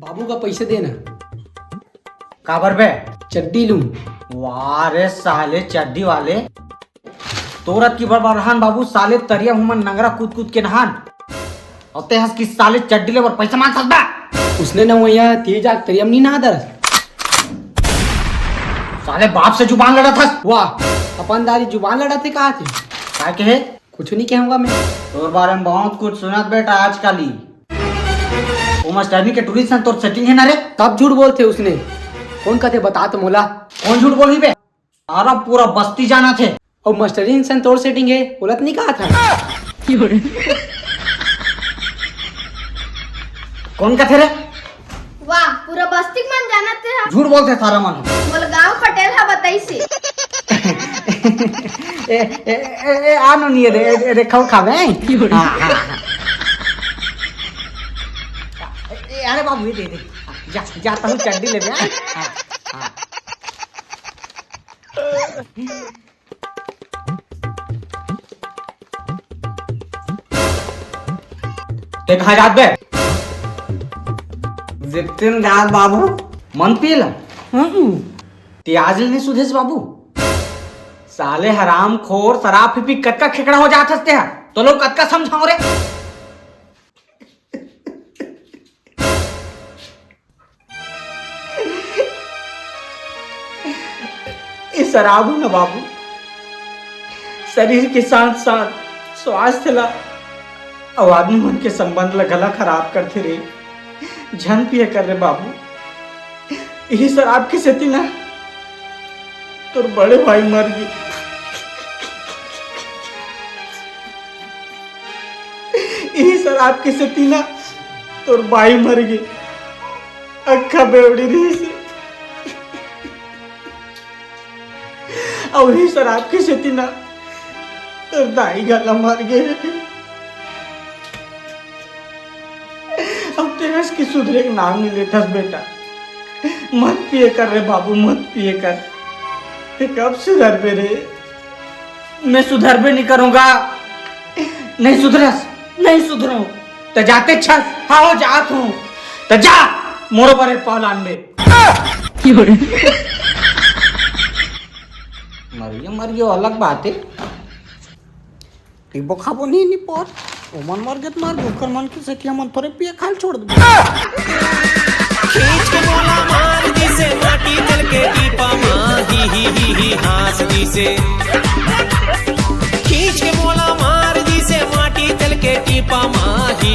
बाबू का पैसे देना। काबर बे? चड्डी लूं। वाह रे साले चड्डी वाले, तोरत की बरहान बाबू साले तरिया हुमन नंगरा कूद कूद के नहान और ते हंस की साले चड्डी ले बर पैसा मांग सकता। उसने न वही तेज आग तरियम नहीं नहा दरस। साले बाप से जुबान लड़ा था। वाह अपन दारी जुबान लड़ाते कहा थे। क्या कहे? कुछ नहीं कहूंगा मैं। तोर बारे में बहुत कुछ सुनत बेटा आजकल ही। वो मास्टरनी के टूरिस्ट सन तोर सेटिंग है ना रे? कब झूठ बोलते उसने? कौन कहते बता तो मोला। कौन झूठ बोली बे? सारा पूरा बस्ती जाना थे। और मास्टरिन सन तोड़ सेटिंग है बोलत नहीं कहा था। कौन कहते रे? वाह पूरा बस्ती मन जानत है। झूठ बोलते सारा मन। मोल गांव पटेल हा बताई से। ए आनो नहीं रे खाओ खावे। अरे बाबू ये दे जाता हूँ चड्डी ले बे। ते कहा जात बे? जितिन जात बाबू मन पीला। ते आज नहीं सुधेश बाबू। साले हराम खोर शराब पी पी कतका खेकड़ा हो जात हस्ते हैं तो लोग कतका समझाओ रे। ये शराब हो ना बाबू, शरीर के साथ साथ स्वास्थ्य ला और आदमी मन के संबंध ला गला खराब करते रे। झन पिए कर रे बाबू। यही शराब की सेती ना तोर बड़े भाई मर गए। यही शराब की सेती ना तोर भाई मर गए। अक्खा बेवड़ी रही से और यही शराब की सेती ना तोर दाई गला मर गए। अब तेरे की सुधरे का नाम नहीं लेता बेटा। मत पिए कर रे बाबू, मत पिए कर। ते कब सुधर पे रे? मैं सुधर भी नहीं करूंगा। नहीं सुधरस, नहीं सुधरो तो जाते छस। हाँ जात हूँ तो जा मोरो बरे पहलान में। मरियो अलग बात है। टिबो खाबो नहीं पोर ओमन मर गए मार ओकर मन के सेठिया मन थोड़े पिए खाल छोड़ दे। खींच के मोला मार दी से माटी तल के टीपा माँ ही हास दी से। खींच के मोला मार दी से माटी तल के टीपा माँ ही